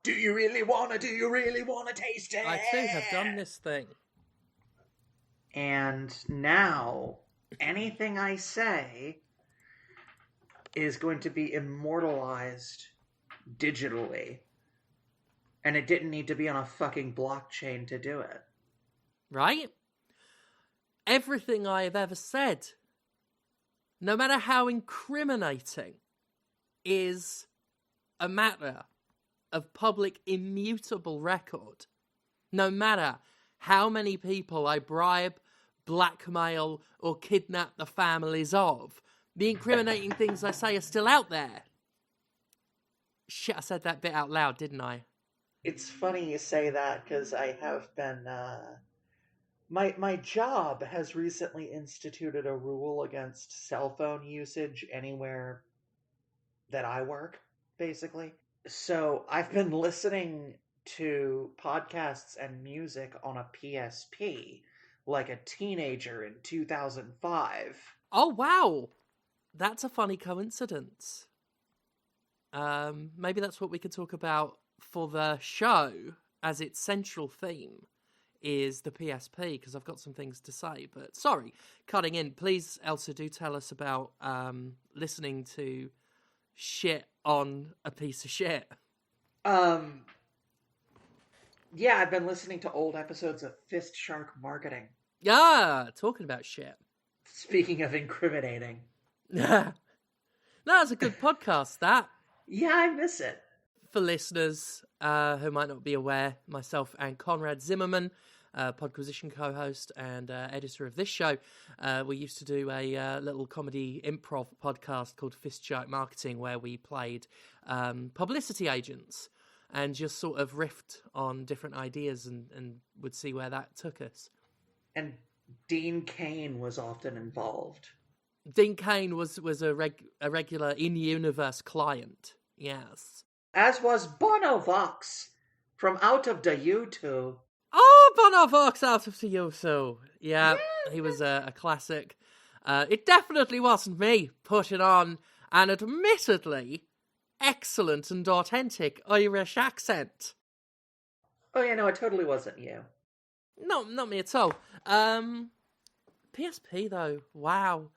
Do you really wanna taste it? I too have done this thing. And now, anything I say is going to be immortalized digitally. And it didn't need to be on a fucking blockchain to do it. Right? Everything I have ever said, no matter how incriminating, is a matter of public immutable record. No matter how many people I bribe, blackmail, or kidnap the families of, the incriminating things I say are still out there. Shit, I said that bit out loud, didn't I? It's funny you say that, because I have been... My job has recently instituted a rule against cell phone usage anywhere that I work, basically. So I've been listening to podcasts and music on a PSP like a teenager in 2005. Oh, wow. That's a funny coincidence. Maybe that's what we could talk about for the show as its central theme is the PSP, because I've got some things to say. But sorry, cutting in. Please, Elsa, do tell us about listening to shit on a piece of shit. Yeah, I've been listening to old episodes of Fist Shark Marketing. Yeah, talking about shit. Speaking of incriminating. No, it's a good podcast, that. Yeah, I miss it. For listeners who might not be aware, myself and Conrad Zimmerman, Podquisition co-host and editor of this show, we used to do a little comedy improv podcast called Fist Shark Marketing, where we played publicity agents and just sort of riffed on different ideas and would see where that took us. And Dean Cain was often involved. Dean Cain was a regular in-universe client, yes. As was Bono Vox from out of the YouTube. Oh, Bono Vox out of the YouTube. Yeah, he was a classic. It definitely wasn't me putting on an admittedly excellent and authentic Irish accent. Oh yeah, no, it totally wasn't you. No, not me at all. PSP though, wow.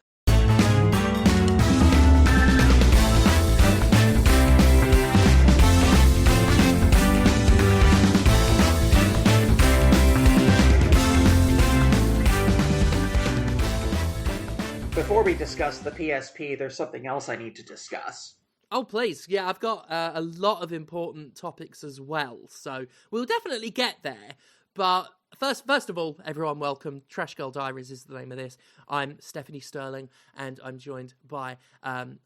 Before we discuss the PSP, there's something else I need to discuss. Oh, please. Yeah, I've got a lot of important topics as well, so we'll definitely get there. But first of all, everyone welcome. Trashgirl Diaries is the name of this. I'm Stephanie Sterling, and I'm joined by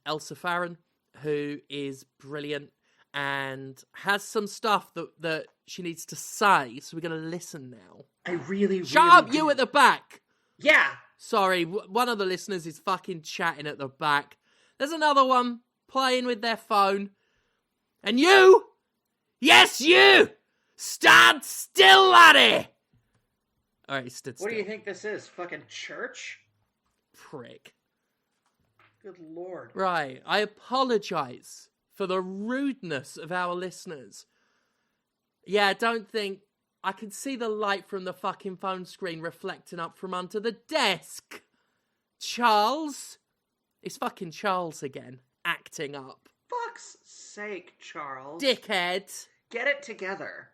Elsa Farron, who is brilliant and has some stuff that she needs to say, so we're going to listen now. I really Shut up, you at the back! Yeah! Sorry, one of the listeners is fucking chatting at the back. There's another one playing with their phone. And you! Yes, you! Stand still, laddie! Alright, he stood still. What do you think this is? Fucking church? Prick. Good lord. Right, I apologise for the rudeness of our listeners. Yeah, don't think... I can see the light from the fucking phone screen reflecting up from under the desk. Charles? It's fucking Charles again, acting up. Fuck's sake, Charles. Dickhead. Get it together.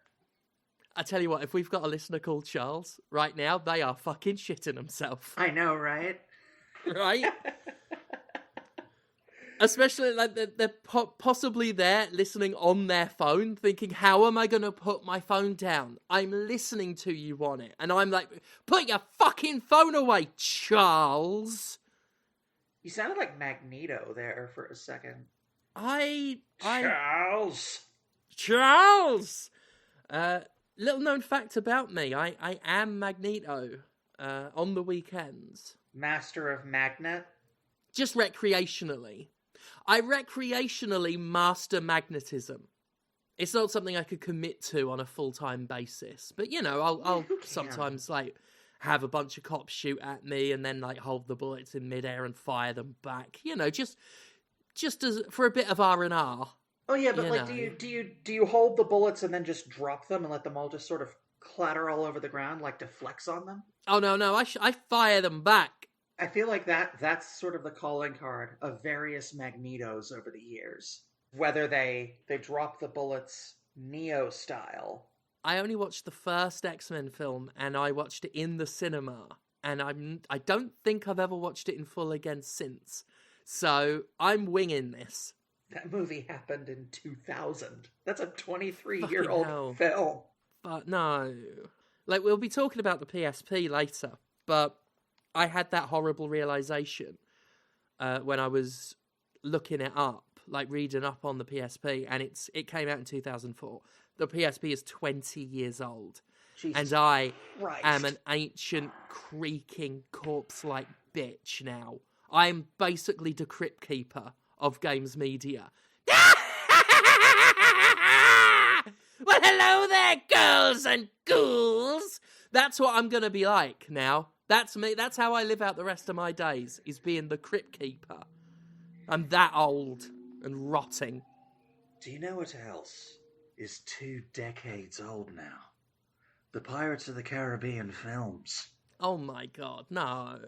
I tell you what, if we've got a listener called Charles, right now, they are fucking shitting themselves. I know, right? Right? Especially, like, they're possibly there listening on their phone, thinking, how am I going to put my phone down? I'm listening to you on it. And I'm like, put your fucking phone away, Charles. You sounded like Magneto there for a second. Charles! Little known fact about me, I am Magneto on the weekends. Master of Magnet? Just recreationally. I recreationally master magnetism. It's not something I could commit to on a full-time basis. But, you know, I'll sometimes, like, have a bunch of cops shoot at me and then, like, hold the bullets in midair and fire them back. You know, just as for a bit of R&R. Oh yeah, but You like, know. do you hold the bullets and then just drop them and let them all just sort of clatter all over the ground, like to flex on them? Oh no, I fire them back. I feel like that's sort of the calling card of various Magnetos over the years. Whether they drop the bullets Neo style. I only watched the first X-Men film, and I watched it in the cinema, and I don't think I've ever watched it in full again since. So I'm winging this. That movie happened in 2000. That's a 23-year Fucking old hell. film. But no. Like, we'll be talking about the PSP later, but I had that horrible realization when I was looking it up, like reading up on the PSP, and it came out in 2004. The PSP is 20 years old, Jesus and I am Christ. an ancient, creaking, corpse-like bitch now. I'm basically the crypt keeper of games media. Well, hello there, girls and ghouls. That's what I'm going to be like now. That's me. That's how I live out the rest of my days, is being the crypt keeper. I'm that old and rotting. Do you know what else is 2 decades old now? The Pirates of the Caribbean films. Oh my god, no.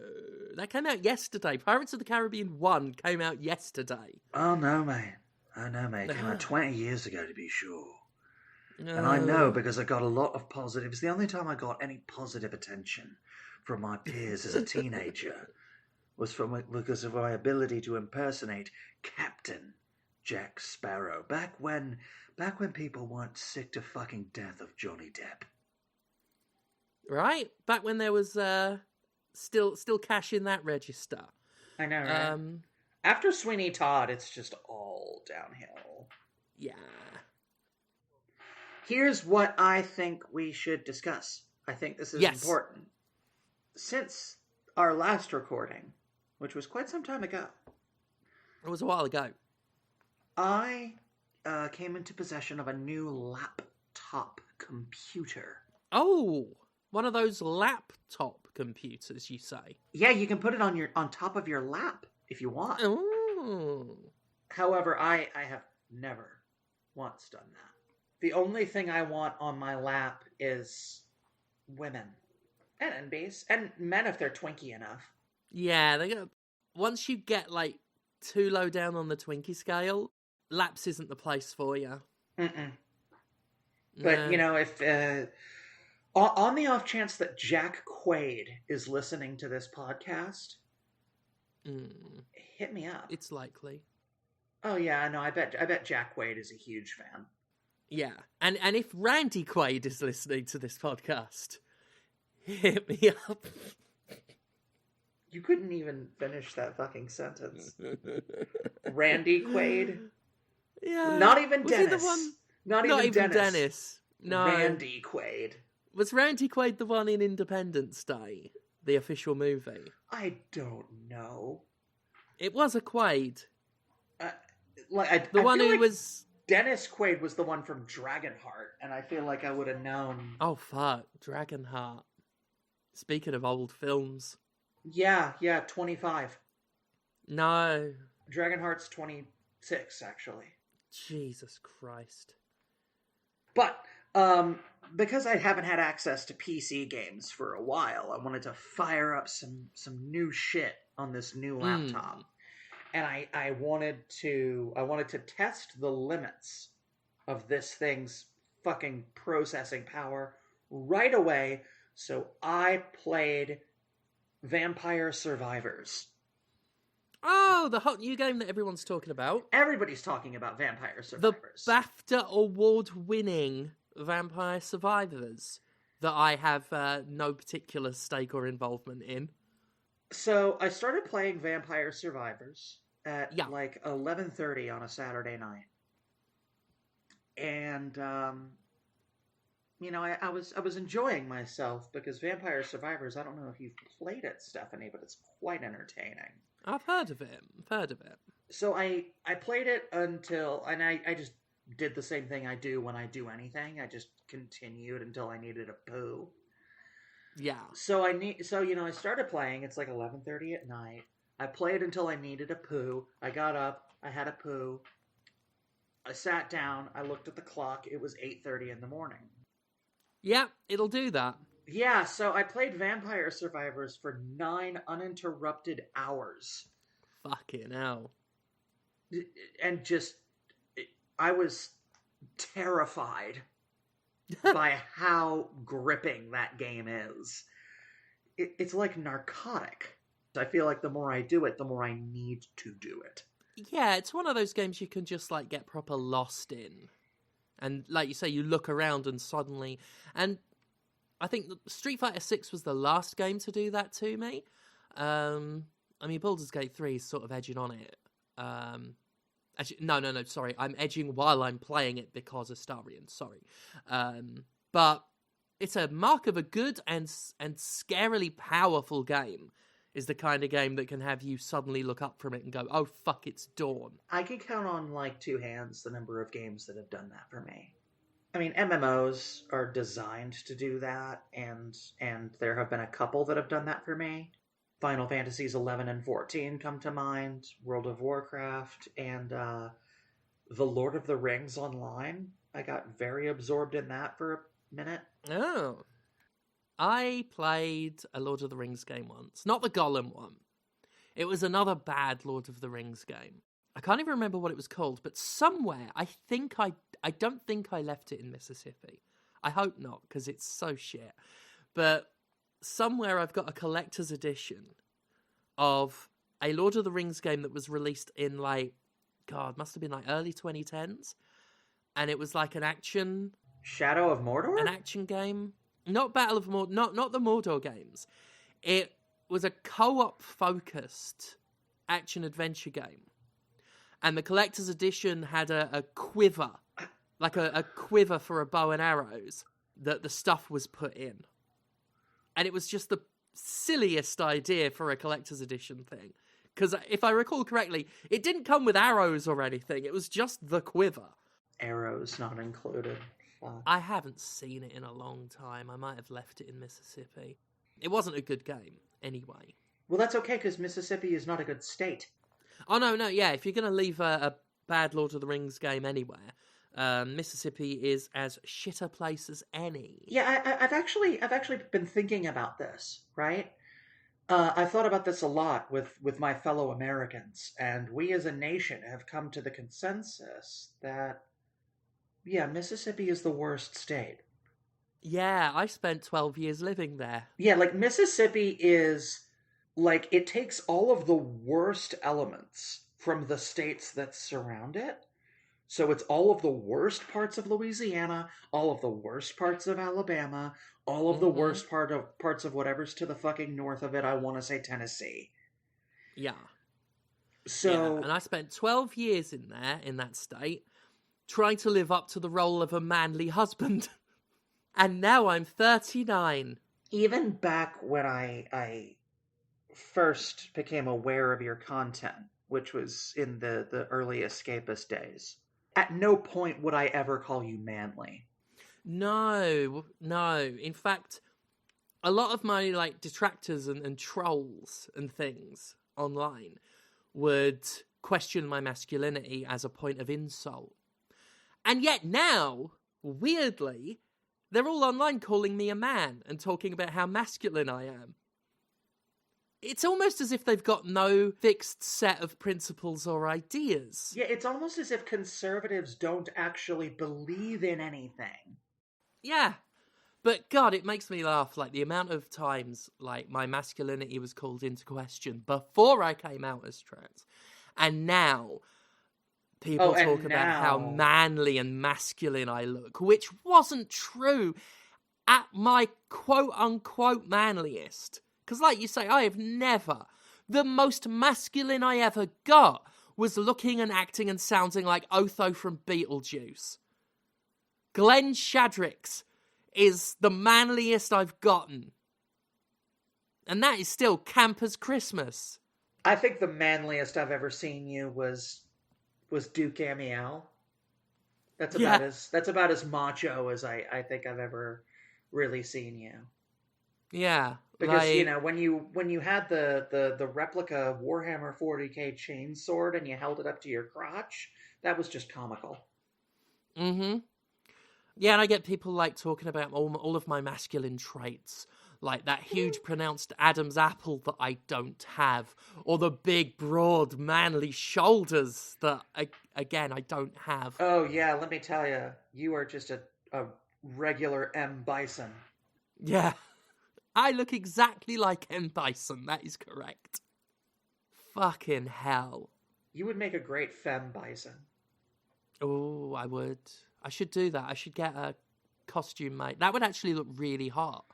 That came out yesterday. Pirates of the Caribbean 1 came out yesterday. Oh no, mate. Oh no, mate. It came out 20 years ago, to be sure. And I know because I got a lot of positive. It's the only time I got any positive attention from my peers as a teenager was because of my ability to impersonate Captain Jack Sparrow. Back when people weren't sick to fucking death of Johnny Depp. Right? Back when there was still cash in that register. I know, right? After Sweeney Todd, it's just all downhill. Yeah. Here's what I think we should discuss. I think this is important. Since our last recording, which was quite some time ago. It was a while ago. I came into possession of a new laptop computer. Oh, one of those laptop computers, you say? Yeah, you can put it on top of your lap if you want. Oh. However, I have never once done that. The only thing I want on my lap is women. And NBs. And men if they're twinky enough. Yeah, once you get, like, too low down on the Twinkie scale, laps isn't the place for you. Mm-mm. But, you know, if... on the off chance that Jack Quaid is listening to this podcast, hit me up. It's likely. Oh, yeah, no, I bet Jack Quaid is a huge fan. Yeah, and if Randy Quaid is listening to this podcast, hit me up. You couldn't even finish that fucking sentence. Randy Quaid? Yeah. Not even Was Dennis. He the one? Not even Dennis. No. Randy Quaid. Was Randy Quaid the one in Independence Day, the official movie? I don't know. It was a Quaid. The one who was... Dennis Quaid was the one from Dragonheart, and I feel like I would have known. Oh, fuck. Dragonheart. Speaking of old films. Yeah, 25. No. Dragonheart's 26, actually. Jesus Christ. But, because I haven't had access to PC games for a while, I wanted to fire up some new shit on this new laptop. And I wanted to test the limits of this thing's fucking processing power right away. So I played Vampire Survivors. Oh, the hot new game that everyone's talking about. Everybody's talking about Vampire Survivors. The BAFTA award-winning Vampire Survivors that I have no particular stake or involvement in. So I started playing Vampire Survivors at like 11:30 on a Saturday night, and you know, I was enjoying myself because Vampire Survivors. I don't know if you've played it, Stephanie, but it's quite entertaining. I've heard of it. So I played it until, and I just did the same thing I do when I do anything. I just continued until I needed a poo. Yeah. So I started playing. It's like 11:30 at night. I played until I needed a poo. I got up. I had a poo. I sat down, I looked at the clock, it was 8:30 in the morning. Yeah, it'll do that. Yeah, so I played Vampire Survivors for 9 uninterrupted hours. Fucking hell. And just, I was terrified by how gripping that game is. It's like narcotic. I feel like the more I do it, the more I need to do it. Yeah, it's one of those games you can just like get proper lost in. And like you say, you look around and suddenly... And I think Street Fighter 6 was the last game to do that to me. I mean, Baldur's Gate 3 is sort of edging on it. Actually, no, sorry. I'm edging while I'm playing it because of Starion, sorry. But it's a mark of a good and scarily powerful game. Is the kind of game that can have you suddenly look up from it and go, oh, fuck, it's dawn. I can count on, like, 2 hands the number of games that have done that for me. I mean, MMOs are designed to do that, and there have been a couple that have done that for me. Final Fantasies 11 and 14 come to mind, World of Warcraft, and The Lord of the Rings Online. I got very absorbed in that for a minute. Oh. I played a Lord of the Rings game once. Not the Gollum one. It was another bad Lord of the Rings game. I can't even remember what it was called, but somewhere, I don't think I left it in Mississippi. I hope not, because it's so shit. But somewhere I've got a collector's edition of a Lord of the Rings game that was released in, like, God, must have been like early 2010s. And it was like an action... Shadow of Mordor? An action game. Not Battle of Mordor, not the Mordor games. It was a co-op focused action-adventure game. And the collector's edition had a quiver, like a quiver for a bow and arrows that the stuff was put in. And it was just the silliest idea for a collector's edition thing. Because if I recall correctly, it didn't come with arrows or anything. It was just the quiver. Arrows not included. Fuck. I haven't seen it in a long time. I might have left it in Mississippi. It wasn't a good game, anyway. Well, that's okay, because Mississippi is not a good state. Oh, no, yeah. If you're going to leave a bad Lord of the Rings game anywhere, Mississippi is as shit a place as any. Yeah, I've actually been thinking about this, right? I've thought about this a lot with my fellow Americans, and we as a nation have come to the consensus that, yeah, Mississippi is the worst state. Yeah, I spent 12 years living there. Yeah, like, Mississippi is, like, it takes all of the worst elements from the states that surround it. So it's all of the worst parts of Louisiana, all of the worst parts of Alabama, all of the worst parts of whatever's to the fucking north of it. I want to say Tennessee. Yeah. So, yeah, and I spent 12 years in that state, trying to live up to the role of a manly husband. And now I'm 39. Even back when I first became aware of your content, which was in the early escapist days, at no point would I ever call you manly. No. In fact, a lot of my like detractors and trolls and things online would question my masculinity as a point of insult. And yet now, weirdly, they're all online calling me a man and talking about how masculine I am. It's almost as if they've got no fixed set of principles or ideas. Yeah, it's almost as if conservatives don't actually believe in anything. Yeah. But God, it makes me laugh, like the amount of times like my masculinity was called into question before I came out as trans. And now people talk about how manly and masculine I look, which wasn't true at my quote-unquote manliest. Because like you say, I have never... The most masculine I ever got was looking and acting and sounding like Otho from Beetlejuice. Glenn Shadrix is the manliest I've gotten. And that is still camp as Christmas. I think the manliest I've ever seen you was Duke Amiel. That's about as macho as I think I've ever really seen you. Yeah. Because, like, you know, when you had the replica Warhammer 40k chainsword and you held it up to your crotch, that was just comical. Mm-hmm. Yeah, and I get people like talking about all of my masculine traits, like that huge pronounced Adam's apple that I don't have, or the big, broad, manly shoulders that, again, I don't have. Oh, yeah, let me tell you, you are just a regular M. Bison. Yeah, I look exactly like M. Bison, that is correct. Fucking hell. You would make a great Femme Bison. Oh, I would. I should do that. I should get a costume made. That would actually look really hot.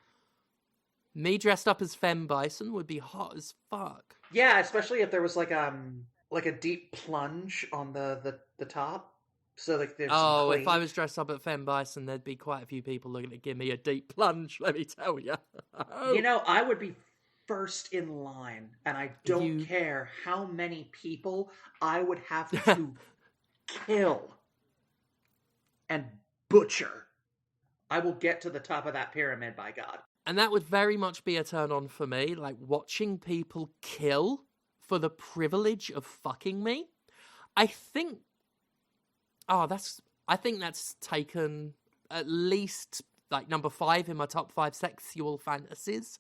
Me dressed up as Femme Bison would be hot as fuck. Yeah, especially if there was like a deep plunge on the top, so like there's some Oh, if I was cleave. dressed up at Femme Bison, there'd be quite a few people looking to give me a deep plunge, let me tell you. You know, I would be first in line, and I don't You... care how many people I would have to kill and butcher. I will get to the top of that pyramid, by God. And that would very much be a turn on for me, like watching people kill for the privilege of fucking me. I think... Oh, I think that's taken at least like number 5 in my top 5 sexual fantasies.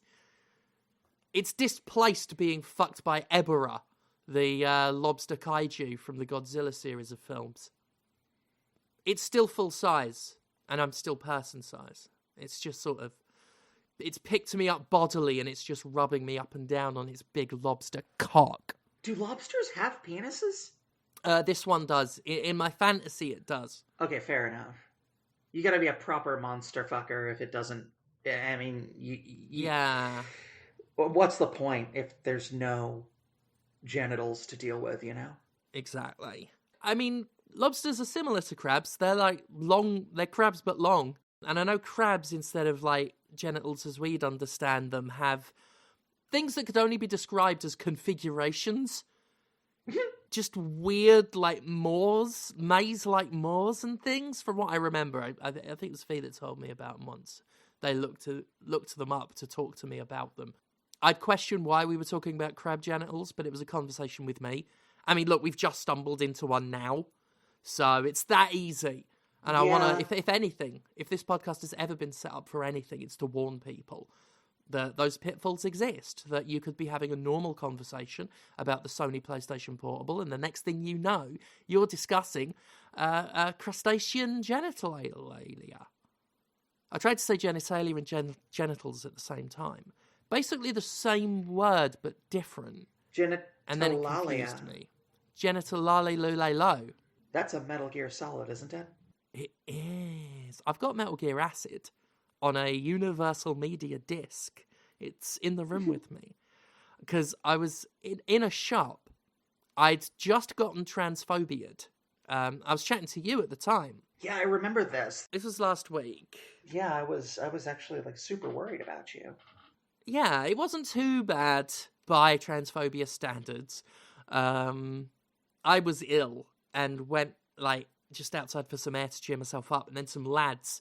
It's displaced being fucked by Ebora, the lobster kaiju from the Godzilla series of films. It's still full size, and I'm still person size. It's just sort of... It's picked me up bodily, and it's just rubbing me up and down on its big lobster cock. Do lobsters have penises? This one does. In my fantasy, it does. Okay, fair enough. You gotta be a proper monster fucker if it doesn't. I mean, Yeah. what's the point if there's no genitals to deal with, you know? Exactly. I mean, lobsters are similar to crabs. They're like long, they're crabs but long. And I know crabs, instead of like genitals as we'd understand them, have things that could only be described as configurations. Just weird, like moors, maze-like moors and things. From what I remember, I think it was Fee that told me about them once. They looked them up to talk to me about them. I'd question why we were talking about crab genitals, but it was a conversation with me. I mean, look, we've just stumbled into one now, so it's that easy. And I want to, if anything, if this podcast has ever been set up for anything, it's to warn people that those pitfalls exist, that you could be having a normal conversation about the Sony PlayStation Portable, and the next thing you know, you're discussing crustacean genitalia. I tried to say genitalia and genitals at the same time. Basically the same word, but different. And then it confused me. Genitalalilulalo. That's a Metal Gear Solid, isn't it? It is. I've got Metal Gear Acid on a Universal Media disc. It's in the room with me. Because I was in a shop. I'd just gotten transphobia'd. I was chatting to you at the time. Yeah, I remember this. This was last week. Yeah, I was actually like super worried about you. Yeah, it wasn't too bad by transphobia standards. I was ill and went like just outside for some air to cheer myself up, and then some lads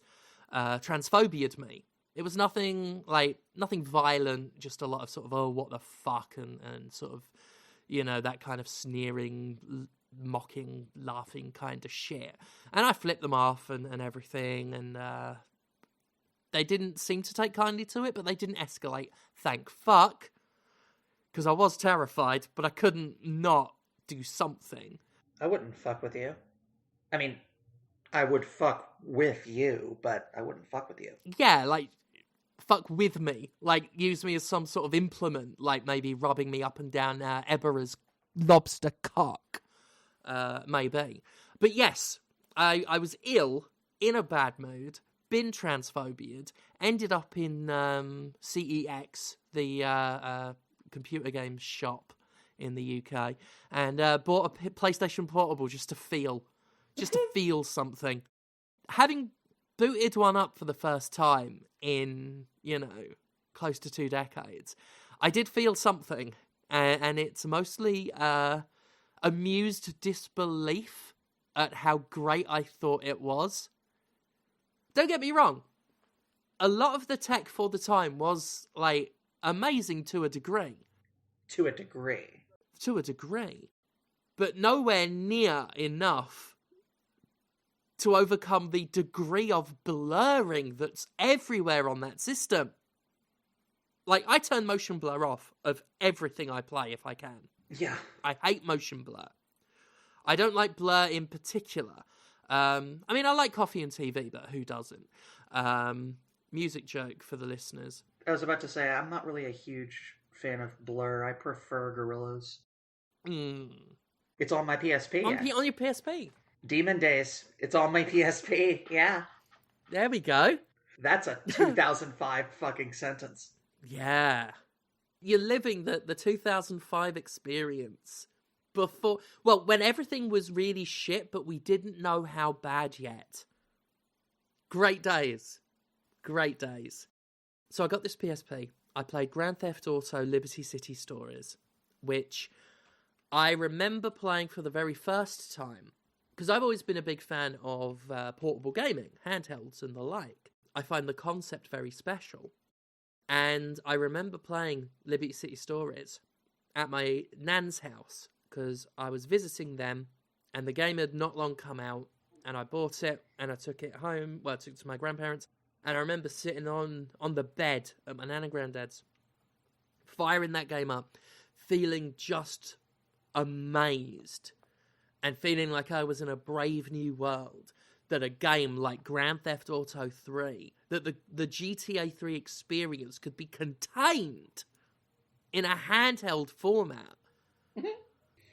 transphobia'd me. It was nothing violent, just a lot of sort of, oh, what the fuck, and sort of, you know, that kind of sneering, mocking, laughing kind of shit. And I flipped them off and everything, and they didn't seem to take kindly to it, but they didn't escalate. Thank fuck. Because I was terrified, but I couldn't not do something. I wouldn't fuck with you. I mean, I would fuck with you, but I wouldn't fuck with you. Yeah, like, fuck with me. Like, use me as some sort of implement, like maybe rubbing me up and down Ebera's lobster cock. Maybe. But yes, I was ill, in a bad mood, been transphobia'd, ended up in CEX, the computer games shop in the UK, and bought a PlayStation Portable just to feel something. Having booted one up for the first time in, you know, close to 2 decades, I did feel something, and it's mostly amused disbelief at how great I thought it was. Don't get me wrong, a lot of the tech for the time was, like, amazing to a degree. To a degree. To a degree. But nowhere near enough to overcome the degree of blurring that's everywhere on that system. Like, I turn motion blur off of everything I play if I can. Yeah. I hate motion blur. I don't like blur in particular. I mean, I like coffee and TV, but who doesn't? Music joke for the listeners. I was about to say, I'm not really a huge fan of Blur. I prefer Gorillas. It's on my PSP. On your PSP? Demon Days. It's on my PSP, yeah. There we go. That's a 2005 fucking sentence. Yeah. You're living the 2005 experience before... Well, when everything was really shit, but we didn't know how bad yet. Great days. Great days. So I got this PSP. I played Grand Theft Auto Liberty City Stories, which I remember playing for the very first time. Because I've always been a big fan of portable gaming, handhelds and the like. I find the concept very special. And I remember playing Liberty City Stories at my nan's house because I was visiting them and the game had not long come out and I bought it and I took it home. Well, I took it to my grandparents and I remember sitting on the bed at my nan and granddad's, firing that game up, feeling just amazed and feeling like I was in a brave new world. That a game like Grand Theft Auto 3, that the GTA 3 experience could be contained in a handheld format.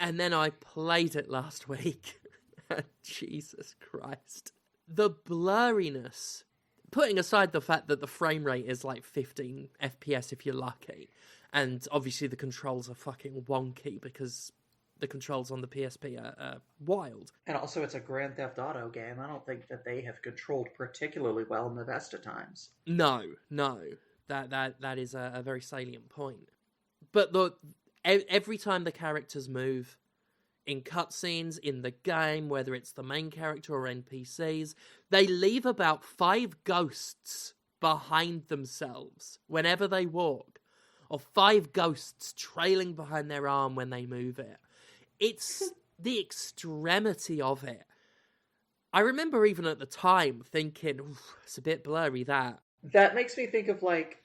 And then I played it last week. Jesus Christ. The blurriness, putting aside the fact that the frame rate is like 15 FPS if you're lucky, and obviously the controls are fucking wonky because the controls on the PSP are wild. And also it's a Grand Theft Auto game. I don't think that they have controlled particularly well in the best of times. No. That is a very salient point. But every time the characters move, in cutscenes, in the game, whether it's the main character or NPCs, they leave about 5 ghosts behind themselves whenever they walk. Or 5 ghosts trailing behind their arm when they move it. It's the extremity of it. I remember even at the time thinking, it's a bit blurry, that. That makes me think of, like,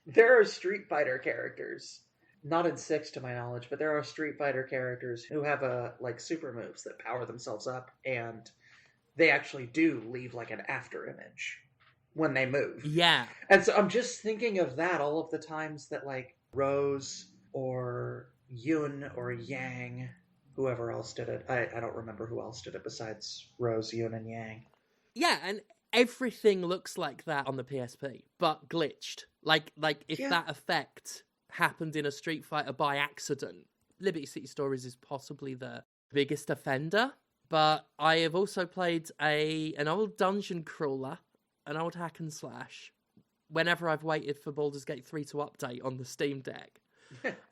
there are Street Fighter characters, not in 6 to my knowledge, but there are Street Fighter characters who have, super moves that power themselves up, and they actually do leave, like, an after image when they move. Yeah. And so I'm just thinking of that, all of the times that, like, Rose or Yun or Yang, whoever else did it. I don't remember who else did it besides Rose, Yun, and Yang. Yeah, and everything looks like that on the PSP, but glitched. Like if that effect happened in a Street Fighter by accident. Liberty City Stories is possibly the biggest offender, but I have also played an old dungeon crawler, an old hack and slash, whenever I've waited for Baldur's Gate 3 to update on the Steam Deck.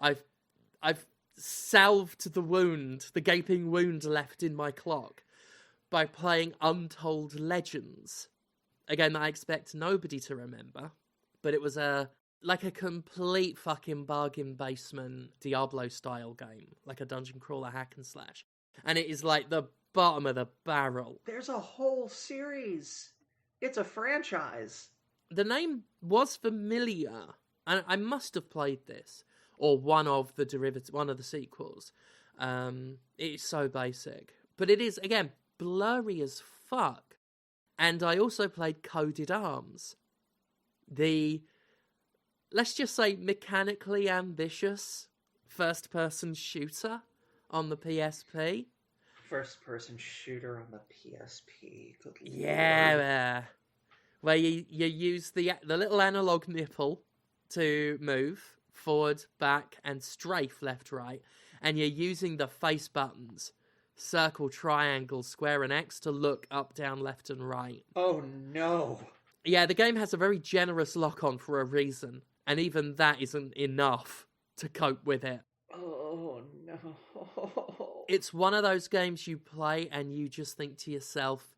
I've salved the gaping wound left in my clock by playing Untold Legends. Again, I expect nobody to remember, but it was a complete fucking bargain basement Diablo-style game, like a dungeon crawler hack and slash. And it is like the bottom of the barrel. There's a whole series. It's a franchise. The name was familiar, and I must have played this. Or one of the sequels. It's so basic. But it is, again, blurry as fuck. And I also played Coded Arms. Let's just say, mechanically ambitious first-person shooter on the PSP. First-person shooter on the PSP. Good lord. Yeah. Where you use the little analog nipple to move forward, back, and strafe left, right, and you're using the face buttons, circle, triangle, square, and X to look up, down, left, and right. Oh no. Yeah, the game has a very generous lock-on for a reason, and even that isn't enough to cope with it. Oh no. It's one of those games you play and you just think to yourself,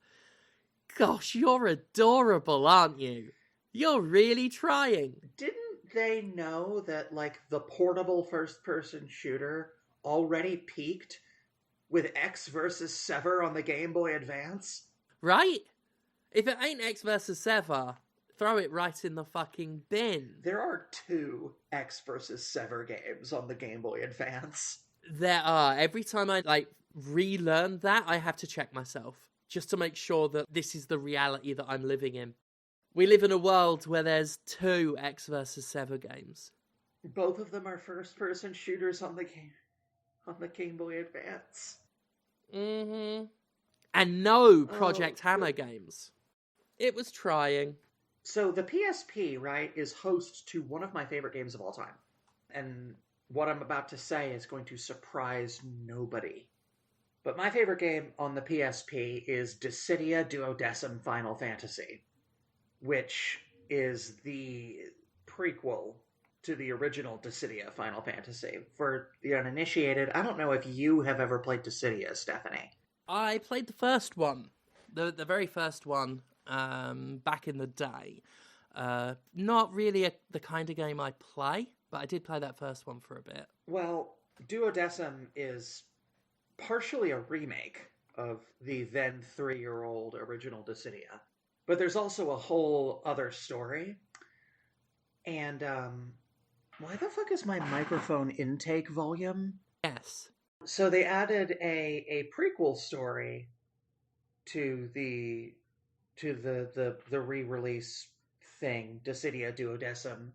gosh, you're adorable, aren't you? You're really trying. Didn't they know that, like, the portable first-person shooter already peaked with X versus Sever on the Game Boy Advance? Right? If it ain't X versus Sever, throw it right in the fucking bin. There are 2 X versus Sever games on the Game Boy Advance. There are. Every time I, relearn that, I have to check myself. Just to make sure that this is the reality that I'm living in. We live in a world where there's 2 X versus Sever games. Both of them are first-person shooters on the Game Boy Advance. Mm-hmm. And no Project Hammer games. It was trying. So the PSP, right, is host to one of my favorite games of all time. And what I'm about to say is going to surprise nobody. But my favorite game on the PSP is Dissidia Duodecim Final Fantasy, which is the prequel to the original Dissidia Final Fantasy. For the uninitiated, I don't know if you have ever played Dissidia, Stephanie. I played the first one, the very first one, back in the day. Not really the kind of game I play, but I did play that first one for a bit. Well, Duodecim is partially a remake of the then 3-year-old original Dissidia. But there's also a whole other story. And, why the fuck is my microphone intake volume? Yes. So they added a prequel story to the re-release thing, Dissidia Duodecim.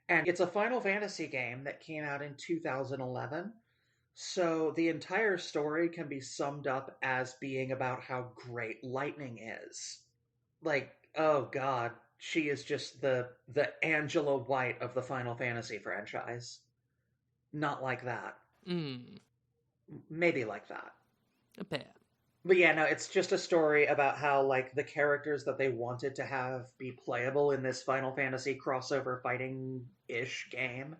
And it's a Final Fantasy game that came out in 2011. So the entire story can be summed up as being about how great Lightning is. Like, oh god, she is just the Angela White of the Final Fantasy franchise. Not like that. Maybe like that. A bit. But yeah, no, it's just a story about how, like, the characters that they wanted to have be playable in this Final Fantasy crossover fighting-ish game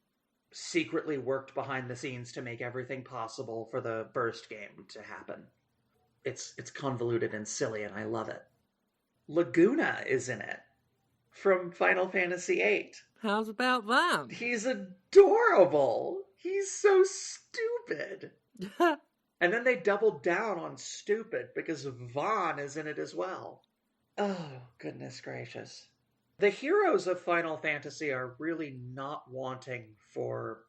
secretly worked behind the scenes to make everything possible for the first game to happen. It's convoluted and silly, and I love it. Laguna is in it, from Final Fantasy VIII. How's about that? He's adorable! He's so stupid! And then they doubled down on stupid because Vaughn is in it as well. Oh, goodness gracious. The heroes of Final Fantasy are really not wanting for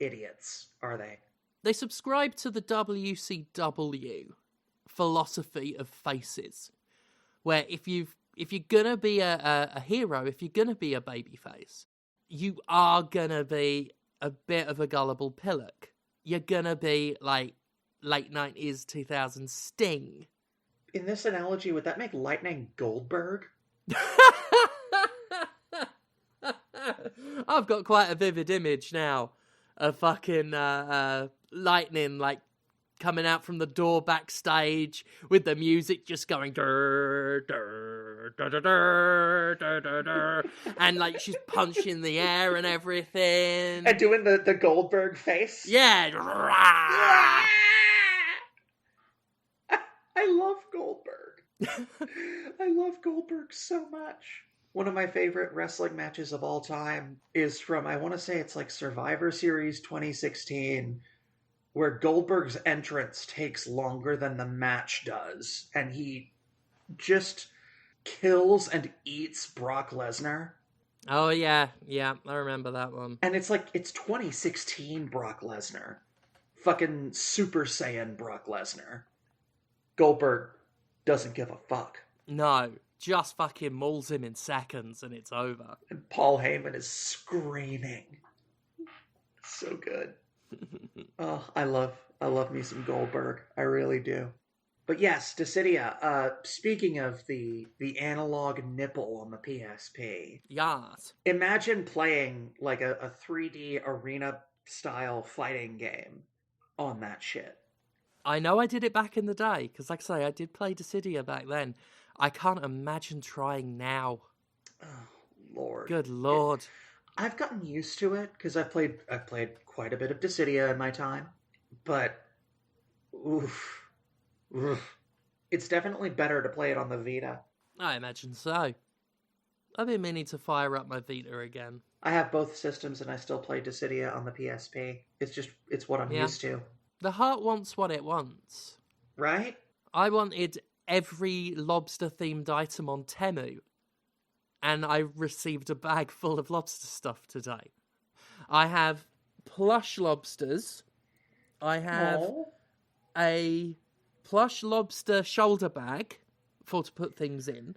idiots, are they? They subscribe to the WCW philosophy of faces, where if you're gonna be a hero, if you're gonna be a babyface, you are gonna be a bit of a gullible pillock. You're gonna be like late 90s, 2000s Sting. In this analogy, would that make Lightning Goldberg? I've got quite a vivid image now of fucking Lightning, like, coming out from the door backstage with the music just going dur, dur, dur, dur, dur, dur, dur, dur, and like she's punching the air and everything. And doing the Goldberg face? Yeah. I love Goldberg. I love Goldberg so much. One of my favorite wrestling matches of all time is from, I want to say it's like Survivor Series 2016, where Goldberg's entrance takes longer than the match does, and he just kills and eats Brock Lesnar. Oh, yeah, I remember that one. And it's like, it's 2016 Brock Lesnar. Fucking Super Saiyan Brock Lesnar. Goldberg doesn't give a fuck. No, just fucking mauls him in seconds and it's over. And Paul Heyman is screaming. So good. Oh, I love me some Goldberg. I really do. But yes, Dissidia, speaking of the analog nipple on the PSP. Yes. Imagine playing like a 3D arena-style fighting game on that shit. I know I did it back in the day, because like I say, I did play Dissidia back then. I can't imagine trying now. Oh, Lord. Good Lord. I've gotten used to it, because I've played quite a bit of Dissidia in my time, but oof. It's definitely better to play it on the Vita. I imagine so. I've been meaning to fire up my Vita again. I have both systems and I still play Dissidia on the PSP. It's what I'm used to. The heart wants what it wants. Right? I wanted every lobster-themed item on Temu, and I received a bag full of lobster stuff today. I have plush lobsters. I have a plush lobster shoulder bag to put things in.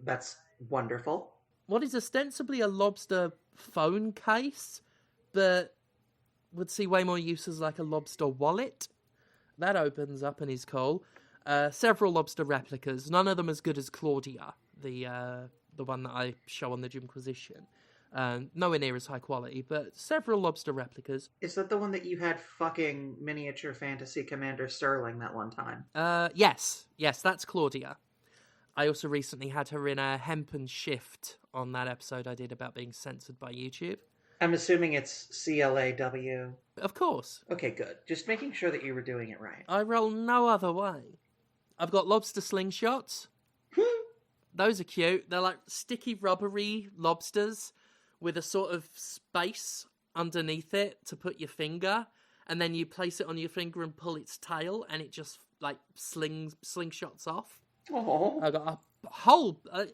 That's wonderful. What is ostensibly a lobster phone case, but would see way more use as like a lobster wallet. That opens up and is cool. Several lobster replicas, none of them as good as Claudia, the one that I show on the Jimquisition. Nowhere near as high quality, but several lobster replicas. Is that the one that you had fucking miniature fantasy Commander Sterling that one time? Yes, that's Claudia. I also recently had her in a Hempen Shift on that episode I did about being censored by YouTube. I'm assuming it's CLAW. Of course. Okay, good. Just making sure that you were doing it right. I roll no other way. I've got lobster slingshots. Those are cute. They're like sticky, rubbery lobsters with a sort of space underneath it to put your finger, and then you place it on your finger and pull its tail, and it just like slingshots off. Oh, I got a whole. I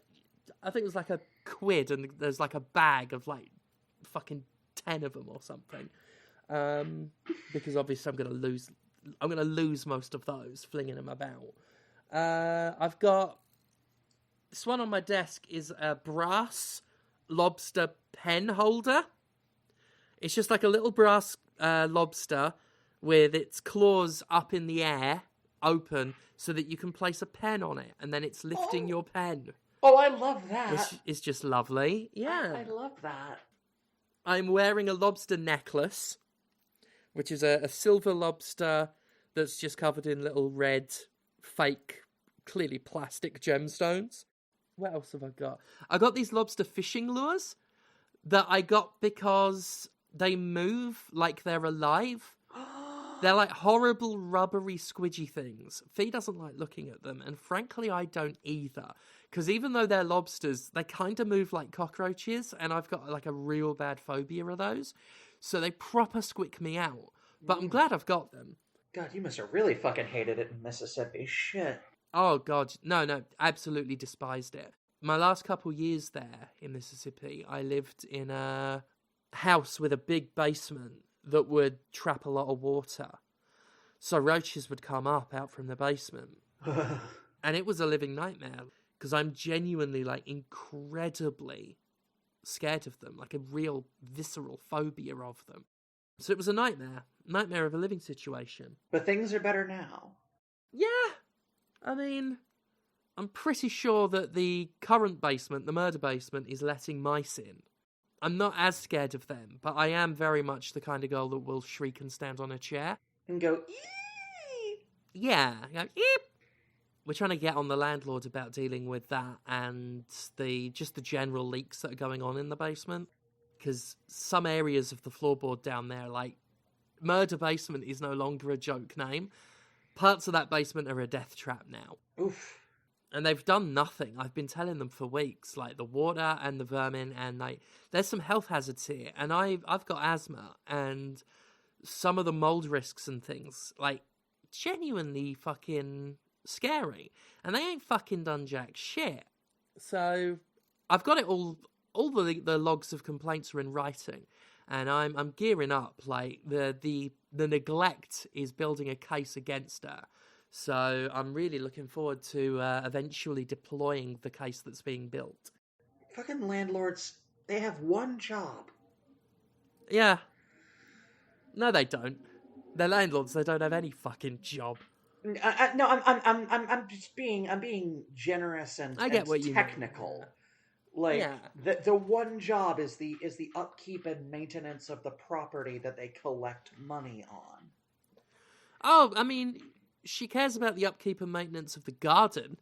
think it was like a quid, and there's like a bag of like fucking 10 of them or something. Because obviously I'm gonna lose most of those flinging them about. I've got this one on my desk is a brass lobster pen holder. It's just like a little brass lobster with its claws up in the air, open, so that you can place a pen on it, and then it's lifting your pen. Oh, I love that. Which is just lovely. Yeah. I love that. I'm wearing a lobster necklace, which is a silver lobster that's just covered in little red, fake, clearly plastic gemstones. What else have I got? I got these lobster fishing lures that I got because they move like they're alive. They're like horrible, rubbery, squidgy things. Fee doesn't like looking at them, and frankly, I don't either. Because even though they're lobsters, they kind of move like cockroaches, and I've got like a real bad phobia of those. So they proper squick me out. But I'm glad I've got them. God, you must have really fucking hated it in Mississippi. Shit. Oh, God. No, absolutely despised it. My last couple years there in Mississippi, I lived in a house with a big basement that would trap a lot of water. So roaches would come up out from the basement. And it was a living nightmare, because I'm genuinely, like, incredibly scared of them, like a real visceral phobia of them. So it was a nightmare of a living situation. But things are better now. Yeah, I mean, I'm pretty sure that the current basement, the murder basement, is letting mice in. I'm not as scared of them, but I am very much the kind of girl that will shriek and stand on a chair. And go, eee! Yeah, go, eep! We're trying to get on the landlord about dealing with that and the general leaks that are going on in the basement. Because some areas of the floorboard down there, like, murder basement is no longer a joke name. Parts of that basement are a death trap now. Oof. And they've done nothing. I've been telling them for weeks, like the water and the vermin, and like there's some health hazards here. And I've got asthma, and some of the mold risks and things, like, genuinely fucking scary. And they ain't fucking done jack shit. So I've got it all the logs of complaints are in writing, and I'm gearing up. Like the neglect is building a case against her. So I'm really looking forward to eventually deploying the case that's being built. Fucking landlords, they have one job. Yeah. No, they don't. They're landlords. They don't have any fucking job. No, I'm just being generous and I get what you technical. mean. Like, Yeah. the one job is the upkeep and maintenance of the property that they collect money on. Oh, I mean, she cares about the upkeep and maintenance of the garden.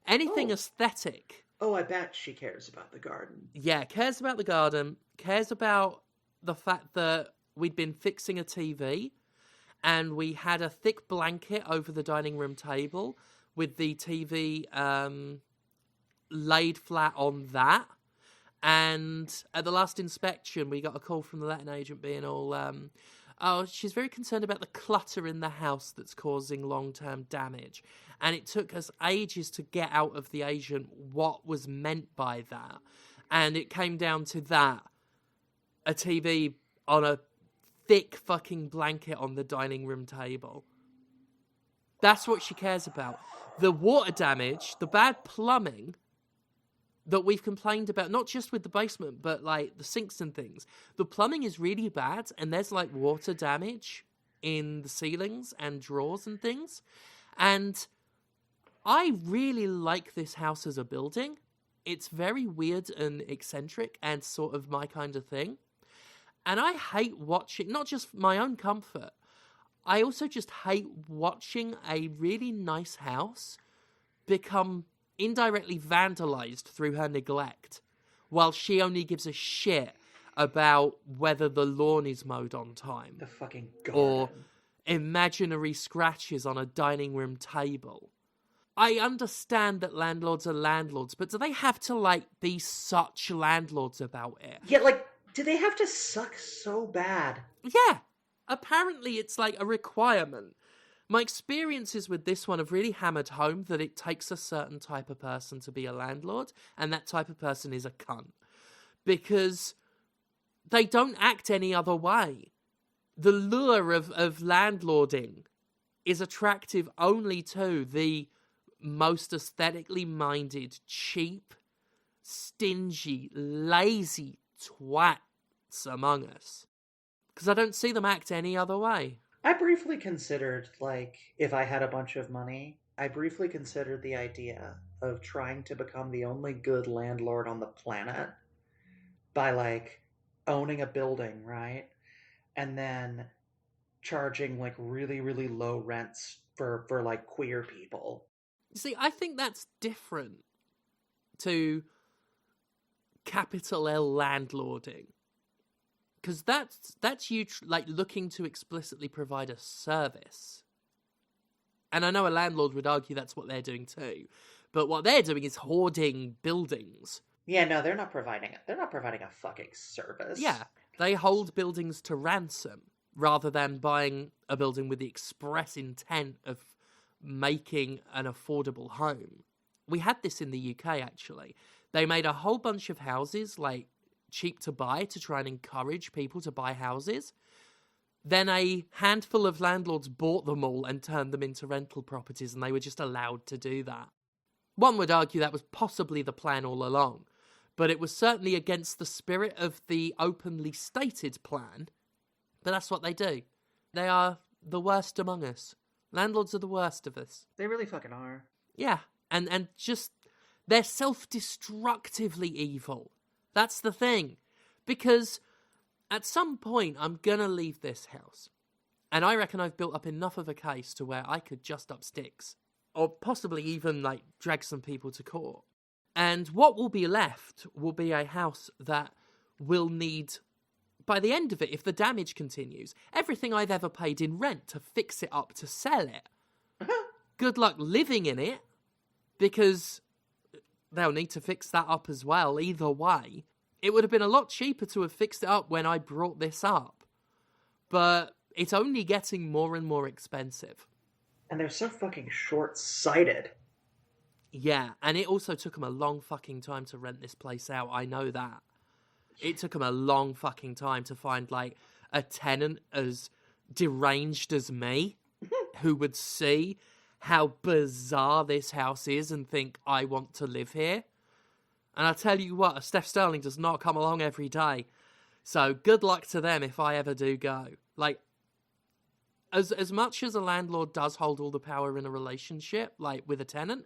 Anything aesthetic. Oh, I bet she cares about the garden. Yeah, cares about the garden, cares about the fact that we'd been fixing a TV, and we had a thick blanket over the dining room table with the TV laid flat on that. And at the last inspection, we got a call from the letting agent being all, she's very concerned about the clutter in the house that's causing long-term damage. And it took us ages to get out of the agent what was meant by that. And it came down to that. A TV on a thick fucking blanket on the dining room table. That's what she cares about. The water damage, the bad plumbing that we've complained about, not just with the basement, but like the sinks and things. The plumbing is really bad, and there's like water damage in the ceilings and drawers and things. And I really like this house as a building. It's very weird and eccentric and sort of my kind of thing. And I hate watching, not just for my own comfort, I also just hate watching a really nice house become indirectly vandalized through her neglect, while she only gives a shit about whether the lawn is mowed on time. The fucking garden. Or imaginary scratches on a dining room table. I understand that landlords are landlords, but do they have to, like, be such landlords about it? Yeah, like, do they have to suck so bad? Yeah. Apparently it's, like, a requirement. My experiences with this one have really hammered home that it takes a certain type of person to be a landlord, and that type of person is a cunt. Because they don't act any other way. The lure of landlording is attractive only to the most aesthetically minded, cheap, stingy, lazy twats among us. Because I don't see them act any other way. I briefly considered, like, if I had a bunch of money, I briefly considered the idea of trying to become the only good landlord on the planet by, like, owning a building, right? And then charging, like, really, really low rents for like, queer people. See, I think that's different to capital L landlording. Because that's you, like, looking to explicitly provide a service. And I know a landlord would argue that's what they're doing too. But what they're doing is hoarding buildings. Yeah, no, they're not providing a fucking service. Yeah, they hold buildings to ransom rather than buying a building with the express intent of making an affordable home. We had this in the UK, actually. They made a whole bunch of houses, like, cheap to buy to try and encourage people to buy houses. Then a handful of landlords bought them all and turned them into rental properties, and they were just allowed to do that. One would argue that was possibly the plan all along, but it was certainly against the spirit of the openly stated plan. But that's what they do. They are the worst among us. Landlords are the worst of us. They really fucking are. Yeah, and just, they're self-destructively evil. That's the thing. Because at some point, I'm gonna leave this house. And I reckon I've built up enough of a case to where I could just up sticks. Or possibly even, like, drag some people to court. And what will be left will be a house that will need, by the end of it, if the damage continues, everything I've ever paid in rent to fix it up, to sell it. Good luck living in it, because they'll need to fix that up as well, either way. It would have been a lot cheaper to have fixed it up when I brought this up. But it's only getting more and more expensive. And they're so fucking short-sighted. Yeah, and it also took them a long fucking time to rent this place out, I know that. It took them a long fucking time to find, like, a tenant as deranged as me, who would see how bizarre this house is and think, I want to live here. And I tell you what, Steph Sterling does not come along every day. So good luck to them if I ever do go. Like, as much as a landlord does hold all the power in a relationship, like, with a tenant,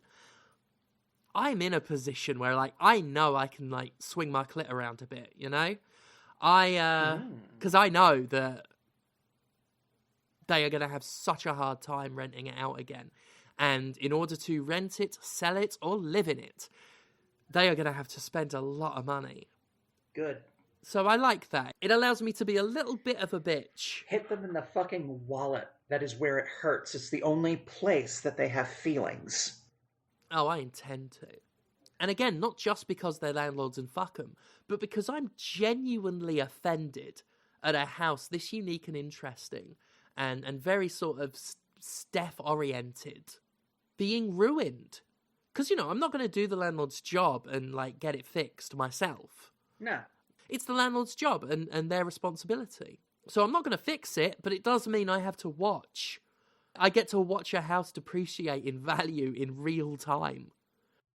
I'm in a position where, like, I know I can, like, swing my clit around a bit, you know? Because I know that they are going to have such a hard time renting it out again. And in order to rent it, sell it, or live in it, they are going to have to spend a lot of money. Good. So I like that. It allows me to be a little bit of a bitch. Hit them in the fucking wallet. That is where it hurts. It's the only place that they have feelings. Oh, I intend to. And again, not just because they're landlords and fuck them, but because I'm genuinely offended at a house this unique and interesting and very sort of Steph-oriented being ruined. Because, I'm not going to do the landlord's job and, get it fixed myself. No. It's the landlord's job and their responsibility. So I'm not going to fix it, but it does mean I have to watch. I get to watch a house depreciate in value in real time.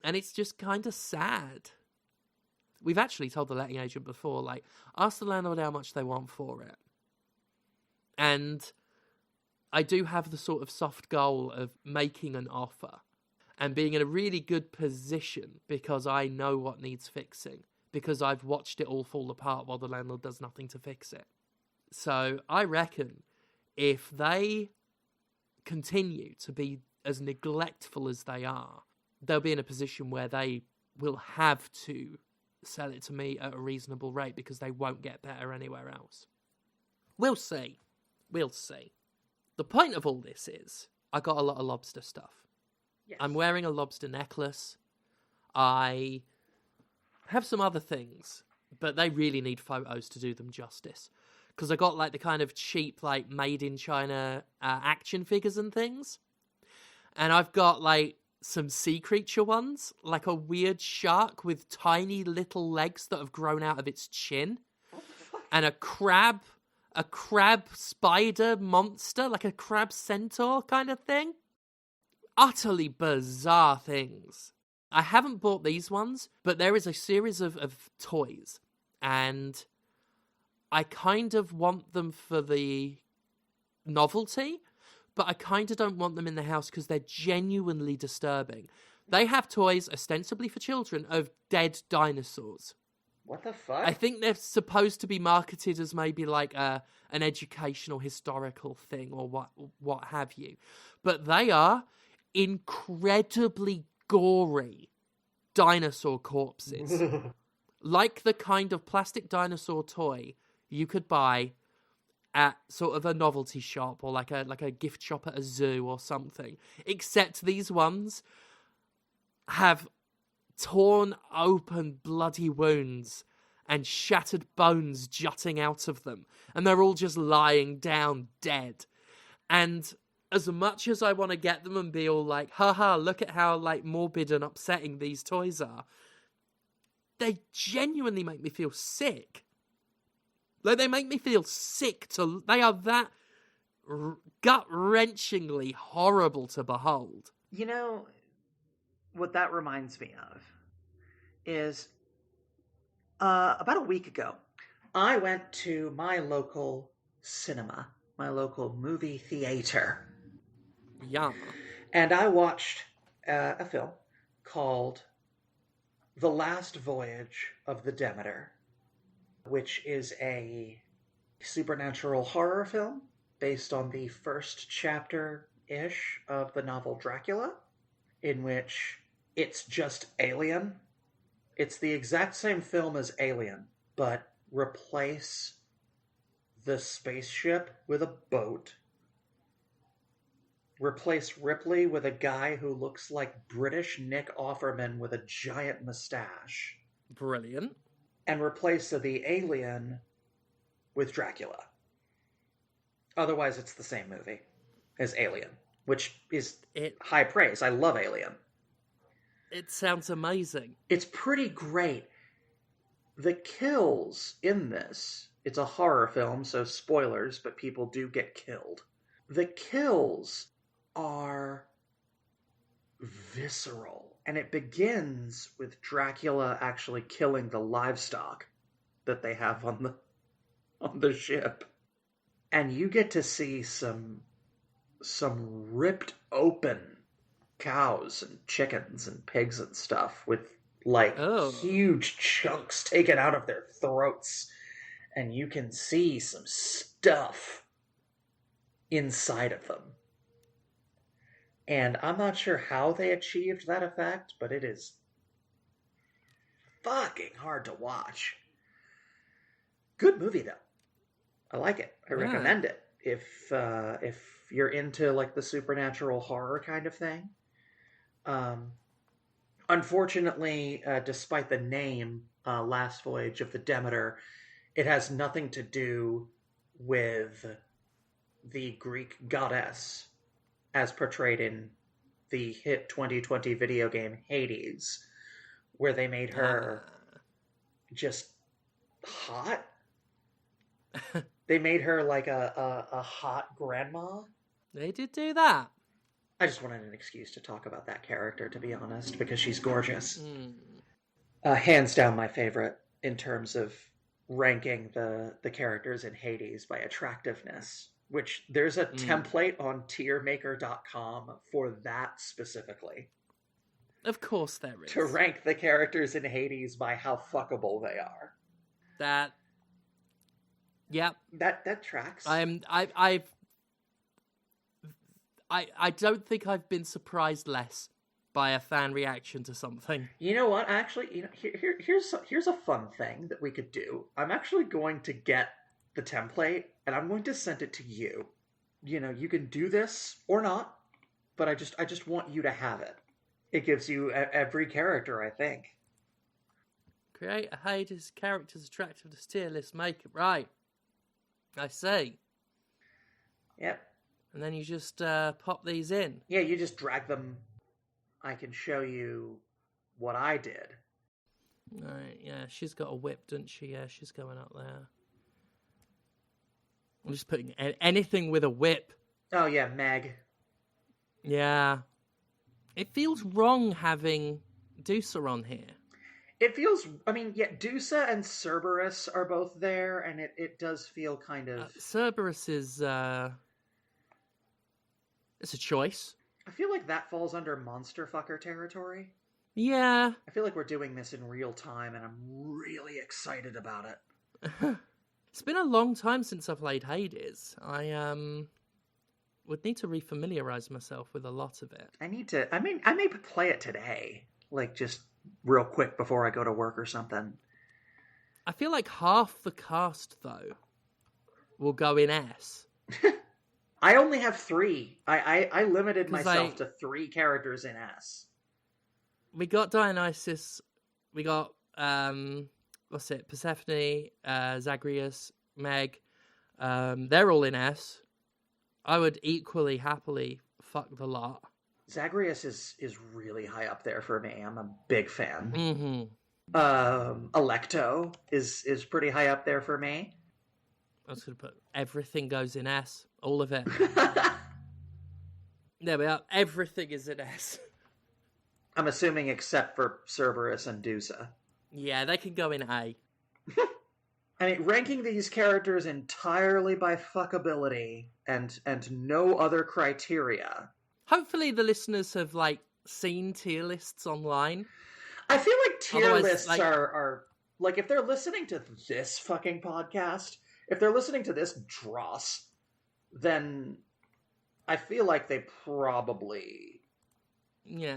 And it's just kind of sad. We've actually told the letting agent before, ask the landlord how much they want for it. And I do have the sort of soft goal of making an offer and being in a really good position because I know what needs fixing, because I've watched it all fall apart while the landlord does nothing to fix it. So I reckon if they continue to be as neglectful as they are, they'll be in a position where they will have to sell it to me at a reasonable rate because they won't get better anywhere else. We'll see. We'll see. The point of all this is I got a lot of Lobster stuff. Yes. I'm wearing a Lobster necklace. I have some other things, but they really need photos to do them justice. Because I got the kind of cheap, made in China action figures and things. And I've got some sea creature ones, like a weird shark with tiny little legs that have grown out of its chin. And a crab spider monster, like a crab centaur kind of thing. Utterly bizarre things. I haven't bought these ones, but there is a series of toys. And I kind of want them for the novelty, but I kind of don't want them in the house because they're genuinely disturbing. They have toys, ostensibly for children, of dead dinosaurs. What the fuck? I think they're supposed to be marketed as maybe an educational, historical thing or what have you. But they are incredibly gory dinosaur corpses. Like the kind of plastic dinosaur toy you could buy at sort of a novelty shop or like a gift shop at a zoo or something. Except these ones have torn open bloody wounds and shattered bones jutting out of them. And they're all just lying down dead. And as much as I want to get them and be all haha, look at how morbid and upsetting these toys are, they genuinely make me feel sick. They make me feel sick. They are that gut-wrenchingly horrible to behold. You know, what that reminds me of is about a week ago, I went to my local cinema, my local movie theater. Yeah. And I watched a film called The Last Voyage of the Demeter, which is a supernatural horror film based on the first chapter-ish of the novel Dracula, in which it's just Alien. It's the exact same film as Alien, but replace the spaceship with a boat. Replace Ripley with a guy who looks like British Nick Offerman with a giant mustache. Brilliant. And replace the alien with Dracula. Otherwise, it's the same movie as Alien, which is high praise. I love Alien. It sounds amazing. It's pretty great. The kills in this, it's a horror film, so spoilers, but people do get killed. The kills are visceral. And it begins with Dracula actually killing the livestock that they have on the ship. And you get to see some ripped open cows and chickens and pigs and stuff with huge chunks taken out of their throats. And you can see some stuff inside of them. And I'm not sure how they achieved that effect, but it is fucking hard to watch. Good movie, though. I like it. I recommend it. If you're into the supernatural horror kind of thing. Unfortunately, despite the name, Last Voyage of the Demeter, it has nothing to do with the Greek goddess as portrayed in the hit 2020 video game Hades, where they made her just hot. They made her like a hot grandma. They did do that. I just wanted an excuse to talk about that character, to be honest, because she's gorgeous. Mm. Hands down my favorite in terms of ranking the characters in Hades by attractiveness, which there's a template on tiermaker.com for that specifically. Of course there is. To rank the characters in Hades by how fuckable they are. That... Yep. That tracks. I don't think I've been surprised less by a fan reaction to something. You know what? Actually, here's a fun thing that we could do. I'm actually going to get the template and I'm going to send it to you. You know, you can do this or not, but I just want you to have it. It gives you every character, I think. Create a Hades character's attractiveness tier list. Make it right. I see. Yep. And then you just pop these in. Yeah, you just drag them. I can show you what I did. Right, yeah, she's got a whip, doesn't she? Yeah, she's going up there. I'm just putting anything with a whip. Oh, yeah, Meg. Yeah. It feels wrong having Dusa on here. It feels, I mean, yeah, Dusa and Cerberus are both there, and it does feel kind of... Cerberus is, it's a choice. I feel like that falls under monster fucker territory. Yeah. I feel like we're doing this in real time, and I'm really excited about it. It's been a long time since I played Hades. I would need to refamiliarize myself with a lot of it. I may play it today. Like, just real quick before I go to work or something. I feel like half the cast, though, will go in S. I only have 3. I limited myself to 3 characters in S. We got Dionysus, we got, Persephone, Zagreus, Meg. They're all in S. I would equally happily fuck the lot. Zagreus is really high up there for me. I'm a big fan. Mm-hmm. Electo is pretty high up there for me. I was going to put everything goes in S. All of it. There we are. Everything is in S. I'm assuming except for Cerberus and Dusa. Yeah, they can go in A. I mean, ranking these characters entirely by fuckability and no other criteria. Hopefully the listeners have, seen tier lists online. I feel like tier lists are... Like, if they're listening to this fucking podcast, if they're listening to this dross, then I feel like they probably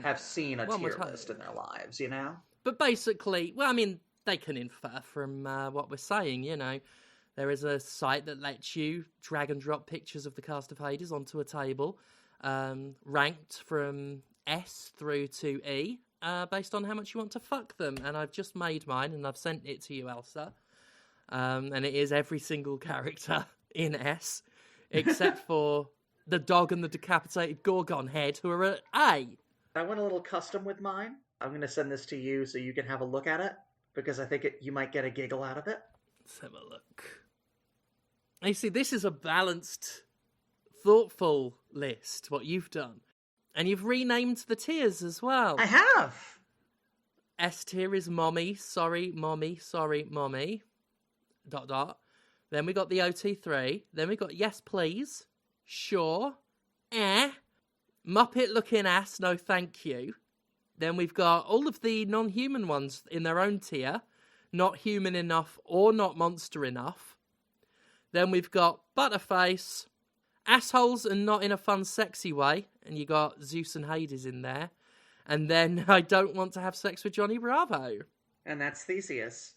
have seen a tier list in their lives, you know? But basically, well, I mean, they can infer from what we're saying, you know. There is a site that lets you drag and drop pictures of the cast of Hades onto a table, ranked from S through to E, based on how much you want to fuck them. And I've just made mine, and I've sent it to you, Elsa. And it is every single character in S, except for the dog and the decapitated Gorgon head, who are at A. I went a little custom with mine. I'm going to send this to you so you can have a look at it, because I think you might get a giggle out of it. Let's have a look. You see, this is a balanced, thoughtful list, what you've done. And you've renamed the tiers as well. I have! S tier is mommy, sorry, mommy. ... Then we got the OT3. Then we got yes, please. Sure. Muppet looking ass, no thank you. Then we've got all of the non-human ones in their own tier. Not human enough or not monster enough. Then we've got Butterface, assholes and not in a fun, sexy way. And you got Zeus and Hades in there. And then I don't want to have sex with Johnny Bravo. And that's Theseus.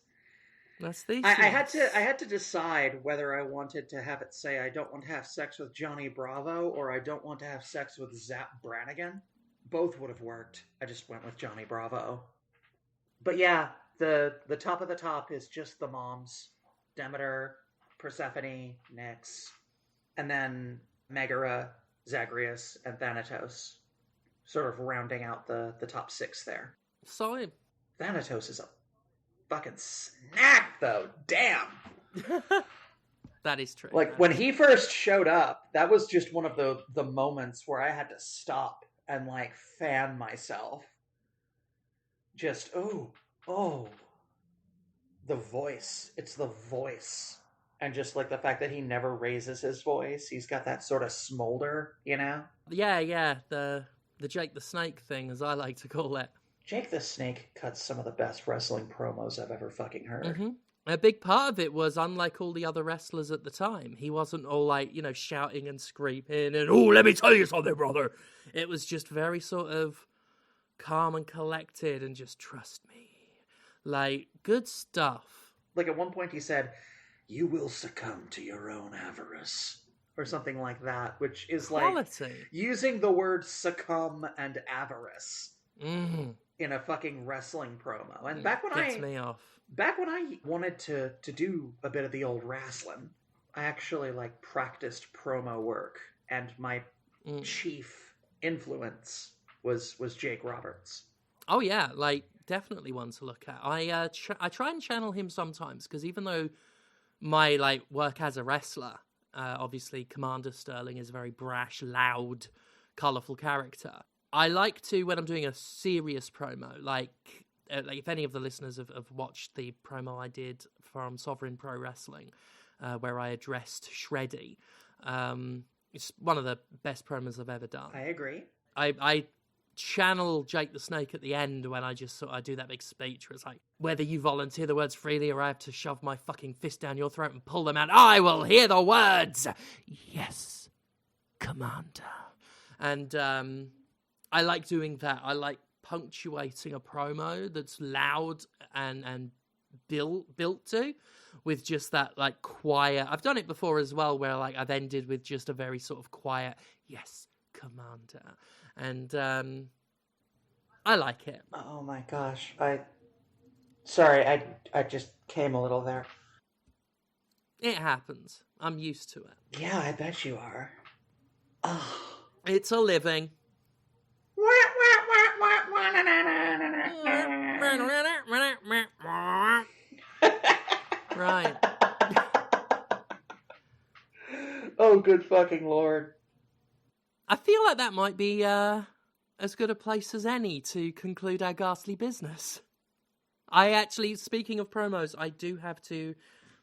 That's Theseus. I had to decide whether I wanted to have it say I don't want to have sex with Johnny Bravo or I don't want to have sex with Zap Brannigan. Both would have worked. I just went with Johnny Bravo. But yeah, the top of the top is just the moms. Demeter, Persephone, Nyx, and then Megara, Zagreus, and Thanatos. sort of rounding out the top 6 there. So, Thanatos is a fucking snack, though. Damn. that is true. Like, when he first showed up, that was just one of the moments where I had to stop and, like, fan myself. Just, oh, the voice. It's the voice. And just, like, the fact that he never raises his voice. He's got that sort of smolder, you know? Yeah, the Jake the Snake thing, as I like to call it. Jake the Snake cuts some of the best wrestling promos I've ever fucking heard. Mm-hmm. A big part of it was, unlike all the other wrestlers at the time, he wasn't all like, shouting and screaming and, oh, let me tell you something, brother. It was just very sort of calm and collected and just trust me. Like, good stuff. Like, at one point he said, "You will succumb to your own avarice," or something like that, which is quality. Like using the word succumb and avarice in a fucking wrestling promo. And back when I wanted to do a bit of the old wrestling, I actually like practiced promo work, and my chief influence was Jake Roberts. Oh yeah, like definitely one to look at. I try and channel him sometimes, because even though my like work as a wrestler, obviously Commander Sterling is a very brash, loud, colourful character. I like to, when I'm doing a serious promo, like if any of the listeners have watched the promo I did from Sovereign Pro Wrestling, where I addressed Shreddy, it's one of the best promos I've ever done. I agree. I channel Jake the Snake at the end when I just I do that big speech where it's like, whether you volunteer the words freely or I have to shove my fucking fist down your throat and pull them out, I will hear the words. Yes, Commander. And I like doing that. I like punctuating a promo that's loud and built to, with just that like quiet. I've done it before as well, where like I've ended with just a very sort of quiet, yes, Commander. And I like it. Oh my gosh. Sorry, I just came a little there. It happens. I'm used to it. Yeah, I bet you are. Oh. It's a living. Right. Oh, good fucking Lord. I feel like that might be as good a place as any to conclude our ghastly business. I actually, speaking of promos, I do have to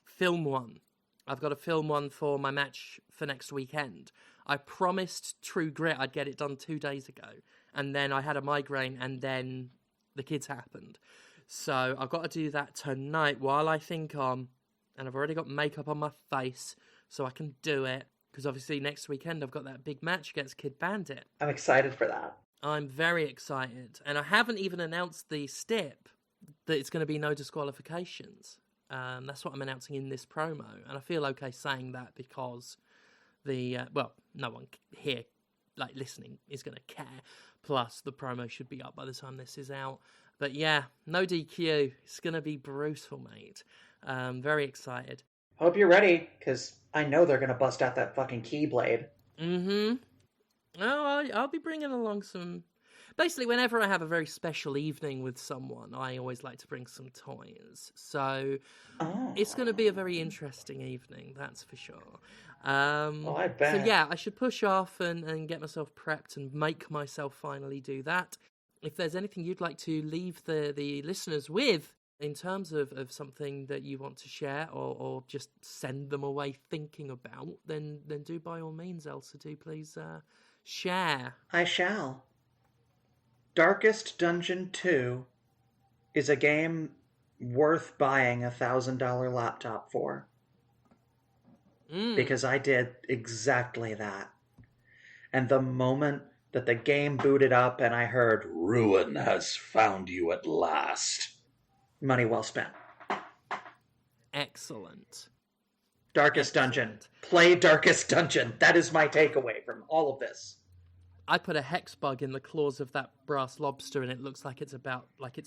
film one. I've got to film one for my match for next weekend. I promised True Grit I'd get it done 2 days ago, and then I had a migraine, and then the kids happened. So I've got to do that tonight while I think on, and I've already got makeup on my face, so I can do it. Because obviously next weekend I've got that big match against Kid Bandit. I'm excited for that. I'm very excited. And I haven't even announced the stip that it's going to be no disqualifications. That's what I'm announcing in this promo. And I feel okay saying that because no one here like listening is going to care. Plus the promo should be up by the time this is out. But yeah, no DQ. It's going to be brutal, mate. Very excited. Hope you're ready, because I know they're going to bust out that fucking Keyblade. Mm-hmm. Oh, I'll be bringing along some... Basically, whenever I have a very special evening with someone, I always like to bring some toys. So It's going to be a very interesting evening, that's for sure. I bet. So yeah, I should push off and get myself prepped and make myself finally do that. If there's anything you'd like to leave the listeners with, in terms of something that you want to share or just send them away thinking about, then do by all means, Elsa, do please share. I shall. Darkest Dungeon 2 is a game worth buying a $1,000 laptop for. Because I did exactly that. And the moment that the game booted up and I heard, "Ruin has found you at last," money well spent. Excellent. Darkest Dungeon. Play Darkest Dungeon. That is my takeaway from all of this. I put a hex bug in the claws of that brass lobster, and it looks like it's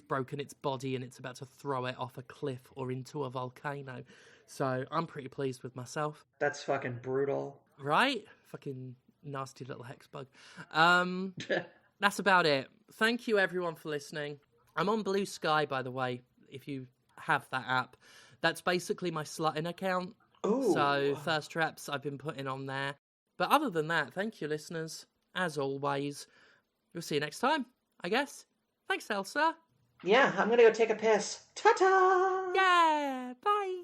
broken its body and it's about to throw it off a cliff or into a volcano. So I'm pretty pleased with myself. That's fucking brutal. Right? Fucking nasty little hex bug. that's about it. Thank you, everyone, for listening. I'm on Blue Sky, by the way, if you have that app. That's basically my slutting account. Ooh. So, thirst traps I've been putting on there. But other than that, thank you, listeners. As always, we'll see you next time, I guess. Thanks, Elsa. Yeah, I'm gonna go take a piss. Ta-ta! Yeah, bye.